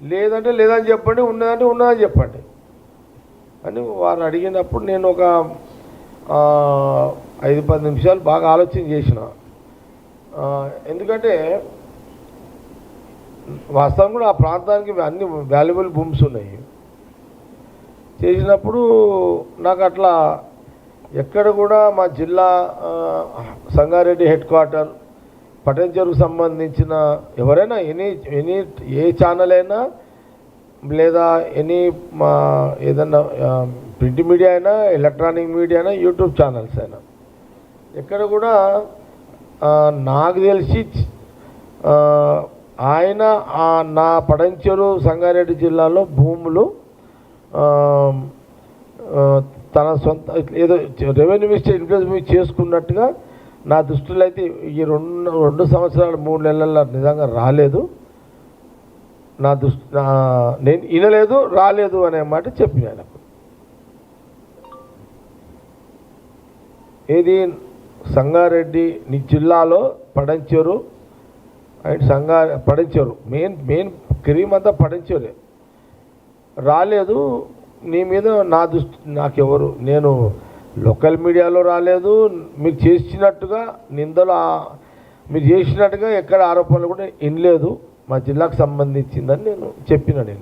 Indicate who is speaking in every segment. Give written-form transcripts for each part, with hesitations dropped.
Speaker 1: లేదంటే లేదని చెప్పండి, ఉన్నదంటే ఉన్నదని చెప్పండి అని వారు అడిగినప్పుడు నేను ఒక 5-10 నిమిషాలు బాగా ఆలోచన చేసిన. ఎందుకంటే వాస్తవం కూడా ఆ ప్రాంతానికి అన్ని వాల్యుబుల్ భూమ్స్ ఉన్నాయి. చేసినప్పుడు నాకు అట్లా ఎక్కడ కూడా మా జిల్లా సంగారెడ్డి హెడ్ క్వార్టర్ పటంచెరుకు సంబంధించిన ఎవరైనా ఎనీ ఏ ఛానల్ అయినా లేదా ఏదన్నా ప్రింట్ మీడియా అయినా, ఎలక్ట్రానిక్ మీడియా అయినా, యూట్యూబ్ ఛానల్స్ అయినా ఎక్కడ కూడా నాకు తెలిసి ఆయన నా పటంచెరు సంగారెడ్డి జిల్లాలో భూములు తన సొంత ఏదో రెవెన్యూ మినిస్టర్ ఇన్ఫ్లుయెన్స్ మీద చేసుకున్నట్టుగా నా దృష్టిలో అయితే ఈ 2 సంవత్సరాలు 3 నెలల్లో నిజంగా రాలేదు. నేను వినలేదు, రాలేదు అనే మాట చెప్పిన ఆయనకు. ఏది సంగారెడ్డి నీ జిల్లాలో Patancheru and Patancheru main cream అంతా పటంచెరే రాలేదు. నీ మీద నాకెవరు, నేను లోకల్ మీడియాలో రాలేదు, మీరు చేసినట్టుగా నిందలు మీరు చేసినట్టుగా ఎక్కడ ఆరోపణలు కూడా వినలేదు, మా జిల్లాకు సంబంధించిందని నేను చెప్పినాను.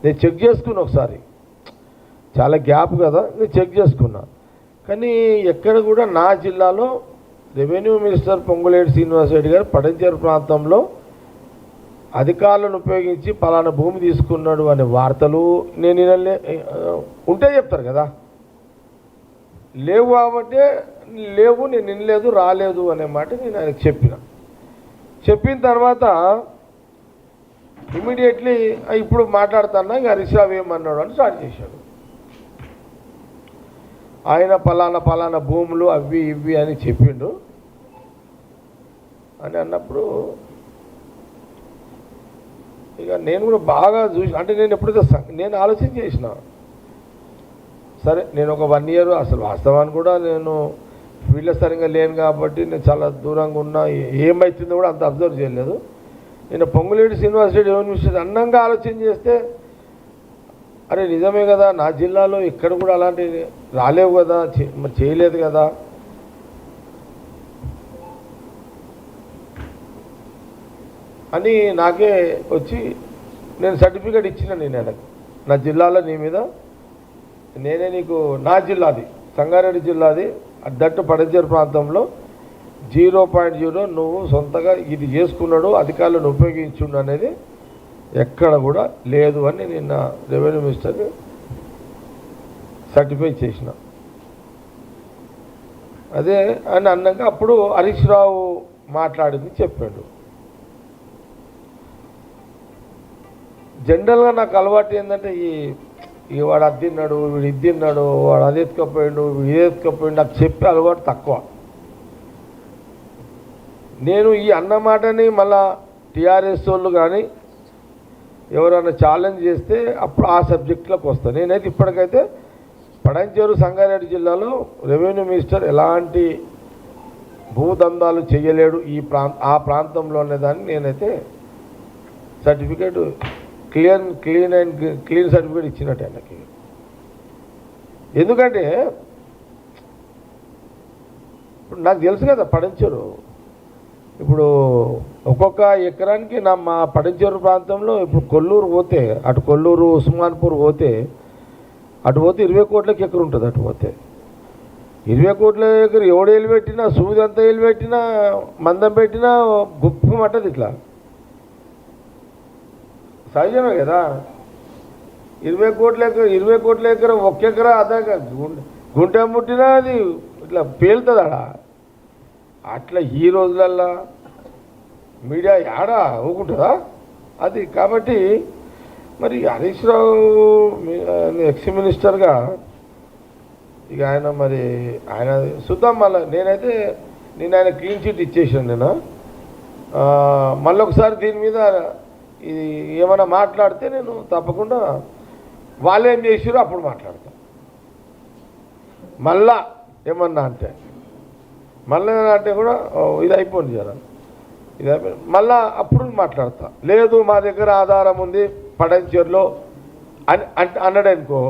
Speaker 1: నేను చెక్ చేసుకున్నా ఒకసారి, చాలా గ్యాప్ కదా, నేను చెక్ చేసుకున్నా. కానీ ఎక్కడ కూడా నా జిల్లాలో రెవెన్యూ మినిస్టర్ పొంగులేటి శ్రీనివాసరెడ్డి గారు పటంచెరు ప్రాంతంలో అధికారులను ఉపయోగించి పలానా భూమి తీసుకున్నాడు అనే వార్తలు నేను ఉంటే చెప్తారు కదా, లేవు కాబట్టి లేవు, నేను వినలేదు, రాలేదు అనే మాట నేను ఆయనకు చెప్పిన తర్వాత ఇమీడియట్లీ ఇప్పుడు మాట్లాడుతున్నా ఇంకా హరీష్ రావు ఏమన్నాడు అని స్టార్ట్ చేశాడు. ఆయన పలానా భూములు అవి ఇవి అని చెప్పిండు అని అన్నప్పుడు ఇక నేను కూడా బాగా చూసి, అంటే నేను ఎప్పుడైతే నేను ఆలోచన చేసిన, సరే నేను ఒక 1 ఇయర్ అసలు వాస్తవాన్ని కూడా నేను ఫీల్డ్లో సరిగ్గా లేను కాబట్టి నేను చాలా దూరంగా ఉన్నా, ఏమవుతుందో కూడా అంత అబ్జర్వ్ చేయలేదు. నేను పొంగులేటి శ్రీనివాసరెడ్డి యూనివర్సిటీ అన్నంగా ఆలోచన చేస్తే అరే నిజమే కదా, నా జిల్లాలో ఇక్కడ కూడా అలాంటి రాలేవు కదా, మరి చేయలేదు కదా. అని నాకే వచ్చి నేను సర్టిఫికేట్ ఇచ్చిన, నేను నా జిల్లాలో నీ మీద నేనే నీకు, నా జిల్లాది సంగారెడ్డి జిల్లాది దట్టు పటంచెరు ప్రాంతంలో 0.0 నువ్వు సొంతగా ఇది చేసుకున్నాడు, అధికారులను ఉపయోగించుండు అనేది ఎక్కడ కూడా లేదు అని నిన్న రెవెన్యూ మినిస్టర్ సర్టిఫై చేసిన. అదే అని అన్నాక అప్పుడు హరీష్ రావు మాట్లాడింది చెప్పాడు. జనరల్గా నాకు అలవాటు ఏంటంటే ఈ వాడు అది తిన్నాడు, వీడు ఇది తిన్నాడు, వాడు అది ఎత్తుకపోయాడు, వీడు ఇది ఎత్తుకపోయాడు, నాకు చెప్పే అలవాటు తక్కువ. నేను ఈ అన్నమాటని మళ్ళా టీఆర్ఎస్ వాళ్ళు కానీ ఎవరైనా ఛాలెంజ్ చేస్తే అప్పుడు ఆ సబ్జెక్టులోకి వస్తాను. నేనైతే ఇప్పటికైతే పటంచెరు సంగారెడ్డి జిల్లాలో రెవెన్యూ మినిస్టర్ ఎలాంటి భూదందాలు చేయలేడు ఆ ప్రాంతంలో అనేదాన్ని నేనైతే సర్టిఫికేట్ క్లీన్ సర్టిఫికేట్ ఇచ్చినట్టు ఆయనకి. ఎందుకంటే ఇప్పుడు నాకు తెలుసు కదా పటంచెరు, ఇప్పుడు ఒక్కొక్క ఎకరానికి మా పటంచెరు ప్రాంతంలో ఇప్పుడు కొల్లూరు పోతే, అటు కొల్లూరు ఉస్మాన్పూర్ పోతే, అటు పోతే 20 కోట్లకి ఎకరం ఉంటుంది. అటు పోతే 20 కోట్ల ఎకరు ఎవడు ఏళ్ళు పెట్టినా, సూది అంతా ఏళ్ళు పెట్టినా, మందం పెట్టినా గుప్పమంటది ఇట్లా. సహజమే కదా, 20 కోట్ల ఎకరం 1 ఎకరా అదాకా గుంట ముట్టినా అది ఇట్లా పేలుతుంది ఆడ. అట్లా ఈ రోజులల్లా మీడియా ఆడా ఊకుంటుందా అది. కాబట్టి మరి హరీష్ రావు ఎక్స్ మినిస్టర్గా ఇక ఆయన మరి ఆయన చూద్దాం. మళ్ళీ నేనైతే ఆయన క్లీన్ చిట్ ఇచ్చేసాను. నేను మళ్ళీ ఒకసారి దీని మీద ఇది ఏమైనా మాట్లాడితే నేను తప్పకుండా వాళ్ళు ఏం చేసారో అప్పుడు మాట్లాడతాను. మళ్ళా ఏమన్నా అంటే కూడా ఇది అయిపోయింది జరా. ఇదే మళ్ళా అప్పుడు మాట్లాడతా, లేదు మా దగ్గర ఆధారం ఉంది పడంచేరులో అని అన్నాడు అనుకో,